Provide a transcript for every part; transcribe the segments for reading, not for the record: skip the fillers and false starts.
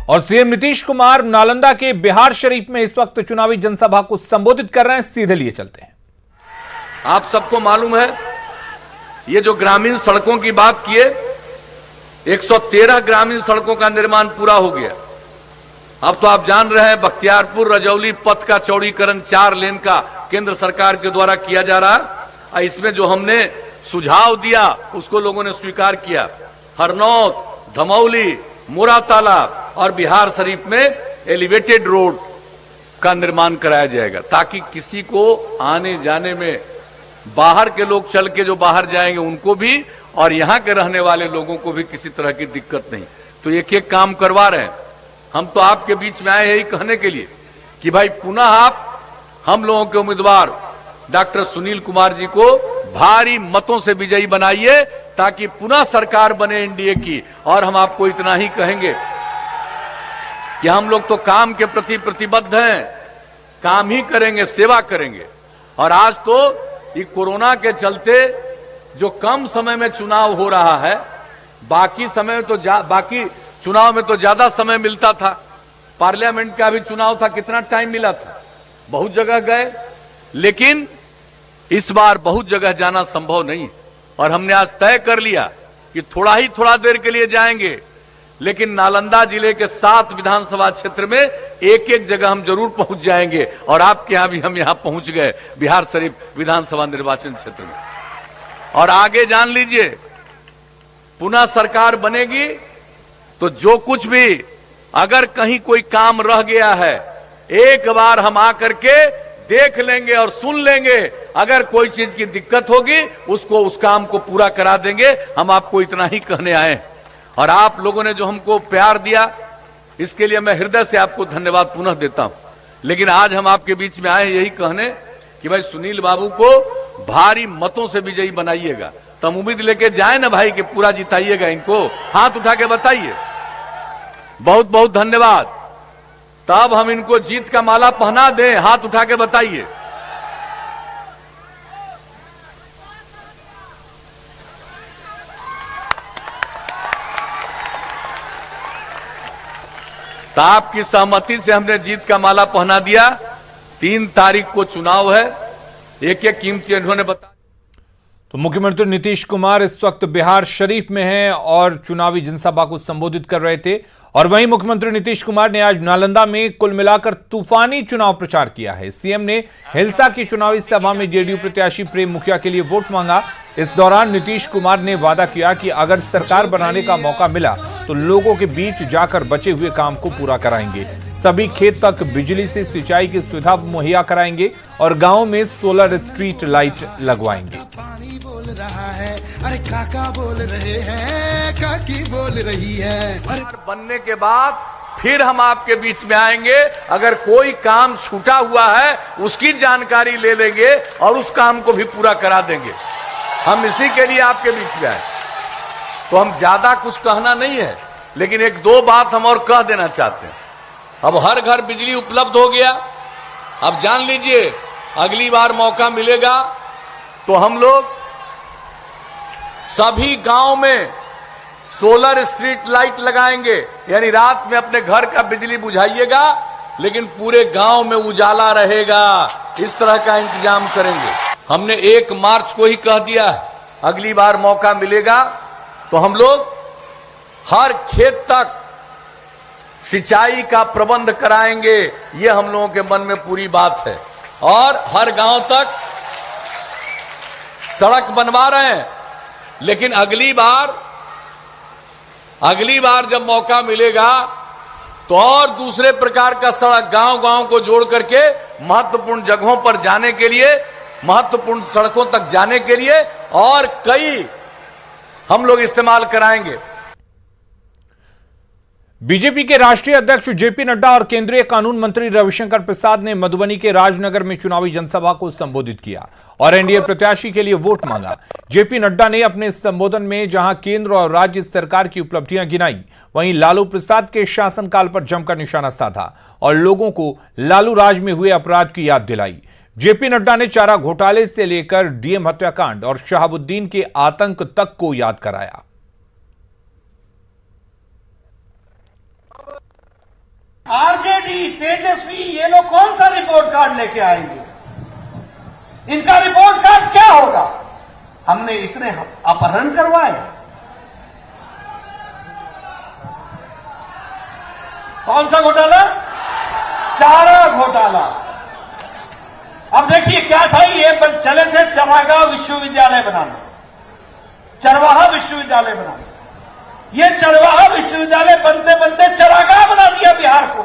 और सीएम नीतीश कुमार नालंदा के बिहार शरीफ में इस वक्त चुनावी जनसभा को संबोधित कर रहे हैं। सीधे लिए चलते हैं। आप सबको मालूम है, ये जो ग्रामीण सड़कों की बात किए, 113 ग्रामीण सड़कों का निर्माण पूरा हो गया। अब तो आप जान रहे हैं, बख्तियारपुर रजौली पथ का चौड़ीकरण 4 लेन का केंद्र सरकार के द्वारा किया जा रहा है। इसमें जो हमने सुझाव दिया उसको लोगों ने स्वीकार किया। हरनौत, धमौली, मोराताला और बिहार शरीफ में एलिवेटेड रोड का निर्माण कराया जाएगा, ताकि किसी को आने जाने में, बाहर के लोग चल के जो बाहर जाएंगे उनको भी और यहां के रहने वाले लोगों को भी किसी तरह की दिक्कत नहीं। तो एक एक काम करवा रहे हैं। हम तो आपके बीच में आए यही कहने के लिए कि भाई पुनः आप हम लोगों के उम्मीदवार डॉक्टर सुनील कुमार जी को भारी मतों से विजयी बनाइए, ताकि पुनः सरकार बने एनडीए की। और हम आपको इतना ही कहेंगे कि हम लोग तो काम के प्रति प्रतिबद्ध हैं, काम ही करेंगे, सेवा करेंगे। और आज तो ये कोरोना के चलते जो कम समय में चुनाव हो रहा है, बाकी समय में तो बाकी चुनाव में तो ज्यादा समय मिलता था। पार्लियामेंट का भी चुनाव था, कितना टाइम मिला था, बहुत जगह गए, लेकिन इस बार बहुत जगह जाना संभव नहीं। और हमने आज तय कर लिया कि थोड़ा देर के लिए जाएंगे, लेकिन नालंदा जिले के 7 विधानसभा क्षेत्र में एक एक जगह हम जरूर पहुंच जाएंगे। और आपके यहां भी हम यहां पहुंच गए, बिहार शरीफ विधानसभा निर्वाचन क्षेत्र में। और आगे जान लीजिए, पुनः सरकार बनेगी तो जो कुछ भी अगर कहीं कोई काम रह गया है, एक बार हम आकर के देख लेंगे और सुन लेंगे। अगर कोई चीज की दिक्कत होगी उसको, उस काम को पूरा करा देंगे। हम आपको इतना ही कहने आए हैं। और आप लोगों ने जो हमको प्यार दिया, इसके लिए मैं हृदय से आपको धन्यवाद पुनः देता हूं। लेकिन आज हम आपके बीच में आए यही कहने कि भाई सुनील बाबू को भारी मतों से विजयी बनाइएगा। तो हम उम्मीद लेके जाए ना भाई कि पूरा जिताइएगा इनको। हाथ उठा के बताइए। बहुत बहुत धन्यवाद। तब हम इनको जीत का माला पहना दें। हाथ उठा के बताइए। तो आपकी सहमति से हमने जीत का माला पहना दिया। 3 तारीख को चुनाव है। एक एक कीमती इन्होंने बताया। तो मुख्यमंत्री नीतीश कुमार इस वक्त बिहार शरीफ में हैं और चुनावी जनसभा को संबोधित कर रहे थे। और वहीं मुख्यमंत्री नीतीश कुमार ने आज नालंदा में कुल मिलाकर तूफानी चुनाव प्रचार किया है। सीएम ने हिलसा की चुनावी सभा में जेडीयू प्रत्याशी प्रेम मुखिया के लिए वोट मांगा। इस दौरान नीतीश कुमार ने वादा किया कि अगर सरकार बनाने का मौका मिला तो लोगों के बीच जाकर बचे हुए काम को पूरा कराएंगे। सभी खेत तक बिजली से सिंचाई की सुविधा मुहैया कराएंगे और गांव में सोलर स्ट्रीट लाइट लगवाएंगे। बोल रहा है, अरे काका बोल रहे हैं, काकी बोल रही है। बनने के बाद फिर हम आपके बीच में आएंगे। अगर कोई काम छूटा हुआ है उसकी जानकारी ले लेंगे और उस काम को भी पूरा करा देंगे। हम इसी के लिए आपके बीच में आए। तो हम ज्यादा कुछ कहना नहीं है, लेकिन 1-2 बात हम और कह देना चाहते हैं। अब हर घर बिजली उपलब्ध हो गया। अब जान लीजिए, अगली बार मौका मिलेगा तो हम लोग सभी गांव में सोलर स्ट्रीट लाइट लगाएंगे। यानी रात में अपने घर का बिजली बुझाइएगा, लेकिन पूरे गांव में उजाला रहेगा। इस तरह का इंतजाम करेंगे। हमने 1 मार्च को ही कह दिया है, अगली बार मौका मिलेगा तो हम लोग हर खेत तक सिंचाई का प्रबंध कराएंगे। ये हम लोगों के मन में पूरी बात है। और हर गांव तक सड़क बनवा रहे हैं। लेकिन अगली बार जब मौका मिलेगा तो और दूसरे प्रकार का सड़क गांव-गांव को जोड़ करके महत्वपूर्ण जगहों पर जाने के लिए, महत्वपूर्ण सड़कों तक जाने के लिए और कई हम लोग इस्तेमाल कराएंगे। बीजेपी के राष्ट्रीय अध्यक्ष जेपी नड्डा और केंद्रीय कानून मंत्री रविशंकर प्रसाद ने मधुबनी के राजनगर में चुनावी जनसभा को संबोधित किया और एनडीए प्रत्याशी के लिए वोट मांगा। जेपी नड्डा ने अपने संबोधन में जहां केंद्र और राज्य सरकार की उपलब्धियां गिनाई, वहीं लालू प्रसाद के शासनकाल पर जमकर निशाना साधा और लोगों को लालू राज में हुए अपराध की याद दिलाई। जेपी नड्डा ने चारा घोटाले से लेकर डीएम हत्याकांड और शहाबुद्दीन के आतंक तक को याद कराया। आरजेडी, तेजस्वी, ये लोग कौन सा रिपोर्ट कार्ड लेके आएंगे? इनका रिपोर्ट कार्ड क्या होगा? हमने इतने अपहरण करवाए, कौन सा घोटाला? चारा घोटाला। अब देखिए क्या था, ये चले थे चरागाह विश्वविद्यालय बनाना, चरवाहा विश्वविद्यालय बनाना। ये चरवाहा विश्वविद्यालय बनते बनते चरागाह बना दिया बिहार को,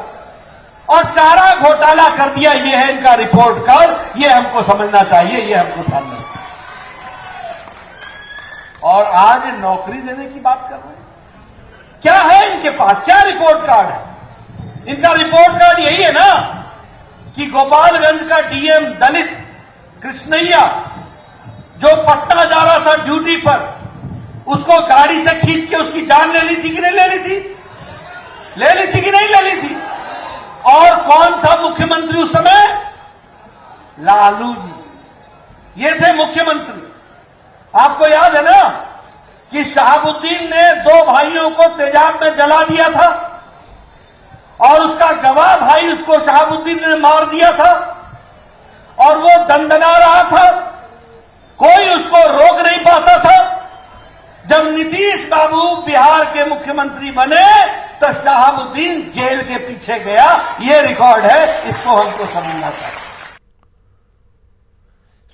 और चारा घोटाला कर दिया। ये है इनका रिपोर्ट कार्ड, ये हमको समझना चाहिए, ये हमको समझना चाहिए। और आज नौकरी देने की बात कर रहे हैं। क्या है इनके पास, क्या रिपोर्ट कार्ड है? इनका रिपोर्ट कार्ड यही है ना कि गोपालगंज का डीएम दलित कृष्णैया जो पटना जा रहा था ड्यूटी पर, उसको गाड़ी से खींच के उसकी जान ले ली थी कि नहीं ले ली थी? ले ली थी कि नहीं ले ली थी? और कौन था मुख्यमंत्री उस समय? लालू जी, ये थे मुख्यमंत्री। आपको याद है ना कि शहाबुद्दीन ने 2 भाइयों को तेजाब में जला दिया था, और उसका गवाह भाई उसको शहाबुद्दीन ने मार दिया था, और वो दंदना रहा था, कोई उसको रोक नहीं पाता था। जब नीतीश बाबू बिहार के मुख्यमंत्री बने तो शहाबुद्दीन जेल के पीछे गया। ये रिकॉर्ड है, इसको हमको समझना चाहिए।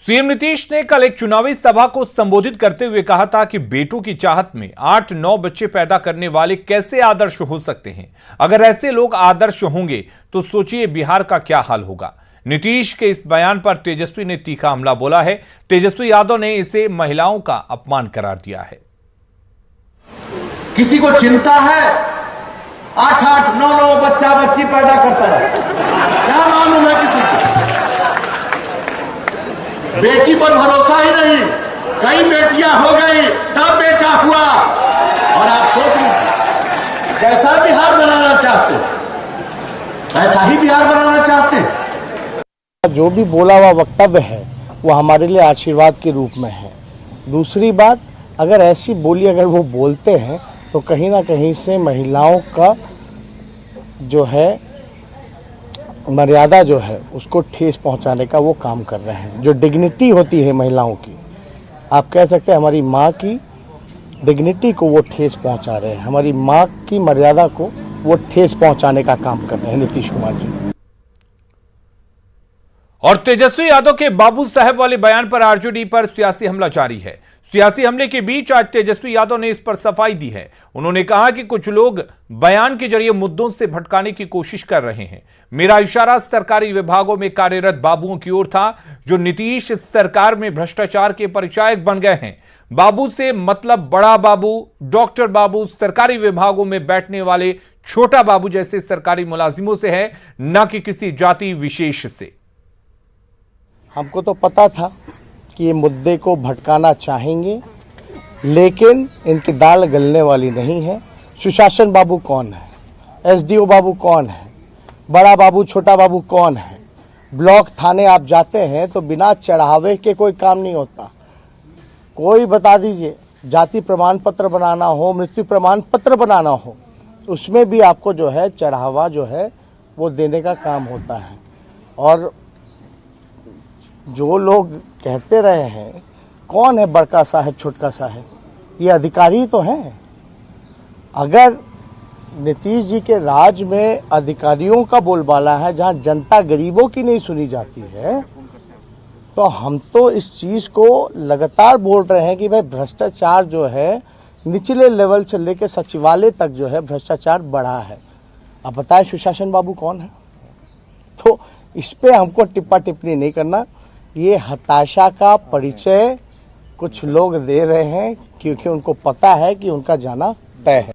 सीएम नीतीश ने कल एक चुनावी सभा को संबोधित करते हुए कहा था कि बेटों की चाहत में 8-9 बच्चे पैदा करने वाले कैसे आदर्श हो सकते हैं। अगर ऐसे लोग आदर्श होंगे तो सोचिए बिहार का क्या हाल होगा। नीतीश के इस बयान पर तेजस्वी ने तीखा हमला बोला है। तेजस्वी यादव ने इसे महिलाओं का अपमान करार दिया है। किसी को चिंता है 8-8, 9-9 बच्चा बच्ची पैदा करता है? क्या मालूम है किसी को? बेटी पर भरोसा ही नहीं, कई बेटियां हो गई तब बेटा हुआ। और आप सोच लीजिए, कैसा बिहार बनाना चाहते, ऐसा ही बिहार बनाना चाहते। जो भी बोला हुआ वक्तव्य है वो हमारे लिए आशीर्वाद के रूप में है। दूसरी बात, अगर ऐसी बोली अगर वो बोलते हैं तो कहीं ना कहीं से महिलाओं का जो है मर्यादा जो है उसको ठेस पहुंचाने का वो काम कर रहे हैं। जो डिग्निटी होती है महिलाओं की, आप कह सकते हैं हमारी माँ की डिग्निटी को वो ठेस पहुंचा रहे हैं, हमारी माँ की मर्यादा को वो ठेस पहुंचाने का काम कर रहे हैं नीतीश कुमार जी। और तेजस्वी यादव के बाबू साहब वाले बयान पर आरजेडी पर सियासी हमला जारी है। सियासी हमले के बीच आज तेजस्वी यादव ने इस पर सफाई दी है। उन्होंने कहा कि कुछ लोग बयान के जरिए मुद्दों से भटकाने की कोशिश कर रहे हैं। मेरा इशारा सरकारी विभागों में कार्यरत बाबुओं की ओर था जो नीतीश सरकार में भ्रष्टाचार के परिचायक बन गए हैं। बाबू से मतलब बड़ा बाबू, डॉक्टर बाबू, सरकारी विभागों में बैठने वाले छोटा बाबू जैसे सरकारी मुलाजिमों से है, न कि किसी जाति विशेष से। हमको तो पता था कि ये मुद्दे को भटकाना चाहेंगे, लेकिन इनकी दाल गलने वाली नहीं है। सुशासन बाबू कौन है, एसडीओ बाबू कौन है, बड़ा बाबू छोटा बाबू कौन है। ब्लॉक थाने आप जाते हैं तो बिना चढ़ावे के कोई काम नहीं होता। कोई बता दीजिए, जाति प्रमाण पत्र बनाना हो, मृत्यु प्रमाण पत्र बनाना हो, उसमें भी आपको जो है चढ़ावा जो है वो देने का काम होता है। और जो लोग कहते रहे हैं कौन है बड़का साहब छोटका साहब, ये अधिकारी तो हैं। अगर नीतीश जी के राज में अधिकारियों का बोलबाला है, जहां जनता गरीबों की नहीं सुनी जाती है, तो हम तो इस चीज को लगातार बोल रहे हैं कि भाई भ्रष्टाचार जो है निचले लेवल से लेकर सचिवालय तक जो है भ्रष्टाचार बढ़ा है। अब बताएं सुशासन बाबू कौन है? तो इस पे हमको टिप्पा टिप्पणी नहीं करना। ये हताशा का परिचय कुछ लोग दे रहे हैं क्योंकि उनको पता है कि उनका जाना तय है।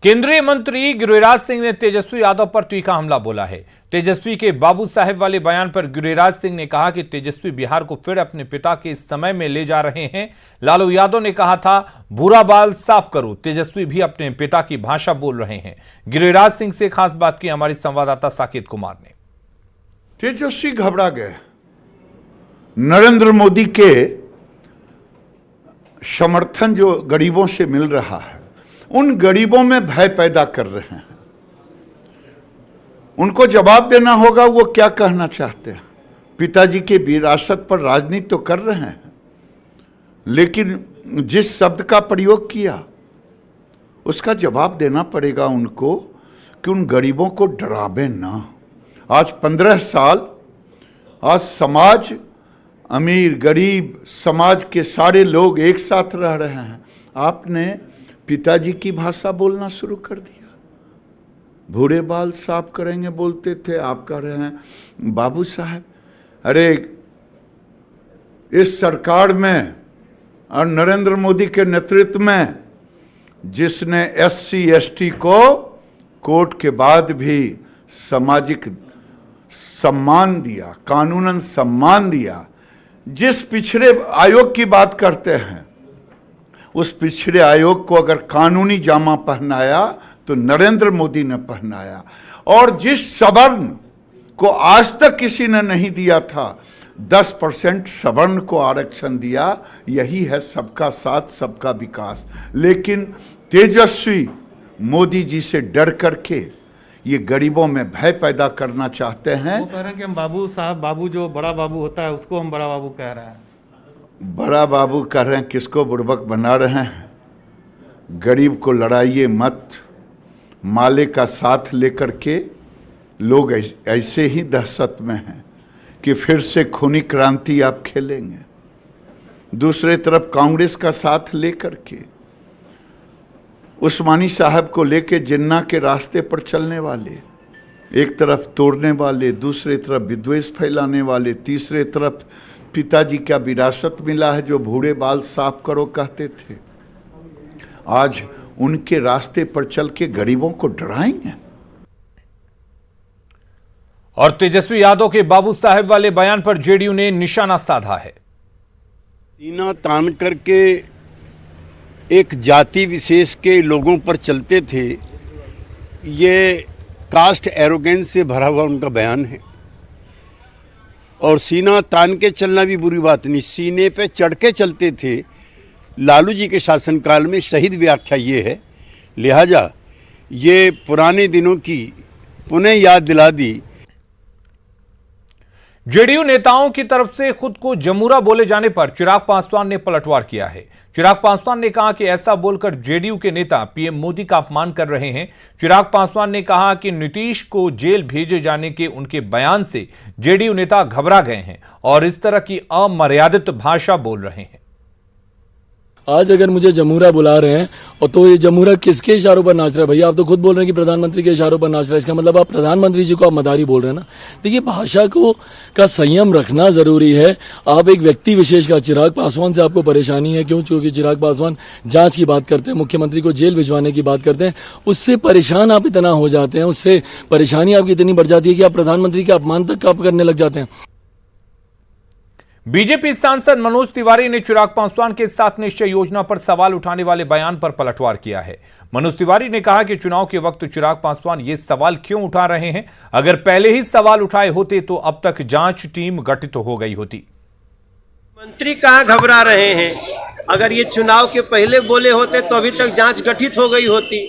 केंद्रीय मंत्री गिरिराज सिंह ने तेजस्वी यादव पर तीखा हमला बोला है। तेजस्वी के बाबू साहब वाले बयान पर गिरिराज सिंह ने कहा कि तेजस्वी बिहार को फिर अपने पिता के समय में ले जा रहे हैं। लालू यादव ने कहा था बुरा बाल साफ करो, तेजस्वी भी अपने पिता की भाषा बोल रहे हैं। गिरिराज सिंह से खास बात की हमारी संवाददाता साकेत कुमार ने। तेजस्वी घबरा गए। नरेंद्र मोदी के समर्थन जो गरीबों से मिल रहा है, उन गरीबों में भय पैदा कर रहे हैं। उनको जवाब देना होगा वो क्या कहना चाहते हैं। पिताजी के विरासत पर राजनीति तो कर रहे हैं, लेकिन जिस शब्द का प्रयोग किया उसका जवाब देना पड़ेगा उनको कि उन गरीबों को डरावे ना। आज 15 साल आज समाज, अमीर गरीब समाज के सारे लोग एक साथ रह रहे हैं। आपने पिताजी की भाषा बोलना शुरू कर दिया। भूरे बाल साफ करेंगे बोलते थे, आप कह रहे हैं बाबू साहब। अरे इस सरकार में और नरेंद्र मोदी के नेतृत्व में जिसने SC ST को कोर्ट के बाद भी सामाजिक सम्मान दिया, कानूनन सम्मान दिया, जिस पिछड़े आयोग की बात करते हैं उस पिछड़े आयोग को अगर कानूनी जामा पहनाया तो नरेंद्र मोदी ने पहनाया। और जिस सवर्ण को आज तक किसी ने नहीं दिया था, 10% सवर्ण को आरक्षण दिया। यही है सबका साथ सबका विकास। लेकिन तेजस्वी मोदी जी से डर करके ये गरीबों में भय पैदा करना चाहते हैं। वो कह रहे हैं कि हम बाबू साहब, बाबू जो बड़ा बाबू होता है उसको हम बड़ा बाबू कह रहे हैं। बड़ा बाबू कह रहे हैं, किसको बुड़बक बना रहे हैं। गरीब को लड़ाइए मत। माले का साथ लेकर के लोग ऐसे ही दहशत में हैं कि फिर से खूनी क्रांति आप खेलेंगे। दूसरे तरफ कांग्रेस का साथ लेकर के उस्मानी साहब को लेके जिन्ना के रास्ते पर चलने वाले, एक तरफ तोड़ने वाले, दूसरे तरफ विद्वेष फैलाने वाले, तीसरे तरफ पिताजी का विरासत मिला है जो भूरे बाल साफ करो कहते थे, आज उनके रास्ते पर चल के गरीबों को डराएंगे। और तेजस्वी यादव के बाबू साहब वाले बयान पर जेडीयू ने निशाना साधा है। सीना तान करके एक जाति विशेष के लोगों पर चलते थे, ये कास्ट एरोगेंस से भरा हुआ उनका बयान है। और सीना तान के चलना भी बुरी बात नहीं, सीने पे चढ़ के चलते थे। लालू जी के शासनकाल में शहीद व्याख्या ये है, लिहाजा ये पुराने दिनों की पुनः याद दिला दी। जेडीयू नेताओं की तरफ से खुद को जमूरा बोले जाने पर चिराग पासवान ने पलटवार किया है। चिराग पासवान ने कहा कि ऐसा बोलकर जेडीयू के नेता पीएम मोदी का अपमान कर रहे हैं। चिराग पासवान ने कहा कि नीतीश को जेल भेजे जाने के उनके बयान से जेडीयू नेता घबरा गए हैं और इस तरह की अमर्यादित भाषा बोल रहे हैं। आज अगर मुझे जमूरा बुला रहे हैं और तो ये जमूरा किसके इशारों पर नाच रहा है? भैया आप तो खुद बोल रहे हैं कि प्रधानमंत्री के इशारों पर नाच रहा है, इसका मतलब आप प्रधानमंत्री जी को आप मदारी बोल रहे हैं ना। देखिए, भाषा को का संयम रखना जरूरी है। आप एक व्यक्ति विशेष का, चिराग पासवान से आपको परेशानी है, क्यों? क्योंकि चिराग पासवान जांच की बात करते हैं, मुख्यमंत्री को जेल भिजवाने की बात करते हैं, उससे परेशान आप इतना हो जाते हैं, उससे परेशानी आपकी इतनी बढ़ जाती है कि आप प्रधानमंत्री के अपमान तक आप करने लग जाते हैं। बीजेपी सांसद मनोज तिवारी ने चिराग पासवान के साथ निश्चय योजना पर सवाल उठाने वाले बयान पर पलटवार किया है। मनोज तिवारी ने कहा कि चुनाव के वक्त चिराग पासवान ये सवाल क्यों उठा रहे हैं? अगर पहले ही सवाल उठाए होते तो अब तक जांच टीम गठित हो गई होती। मंत्री कहां घबरा रहे हैं? अगर ये चुनाव के पहले बोले होते तो अभी तक जांच गठित हो गई होती।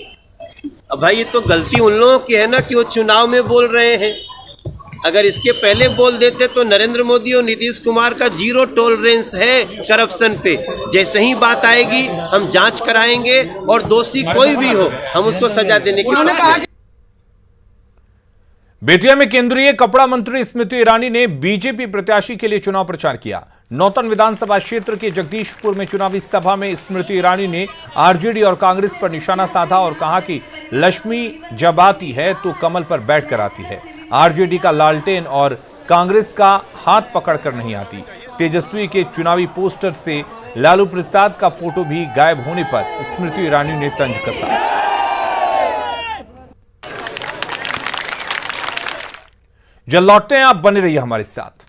अब भाई, ये तो गलती उन लोगों की है ना कि वो चुनाव में बोल रहे हैं। अगर इसके पहले बोल देते तो नरेंद्र मोदी और नीतीश कुमार का 0 टॉलरेंस है करप्शन पे। जैसे ही बात आएगी हम जांच कराएंगे और दोषी कोई भी हो हम उसको सजा देने की। बेतिया में केंद्रीय कपड़ा मंत्री स्मृति ईरानी ने बीजेपी प्रत्याशी के लिए चुनाव प्रचार किया। नौतन विधानसभा क्षेत्र के जगदीशपुर में चुनावी सभा में स्मृति ईरानी ने आरजेडी और कांग्रेस पर निशाना साधा और कहा कि लक्ष्मी जब आती है तो कमल पर बैठ कर आती है। आरजेडी का लालटेन और कांग्रेस का हाथ पकड़कर नहीं आती। तेजस्वी के चुनावी पोस्टर से लालू प्रसाद का फोटो भी गायब होने पर स्मृति ईरानी ने तंज कसा। जल्द लौटते हैं, आप बने रहिए हमारे साथ।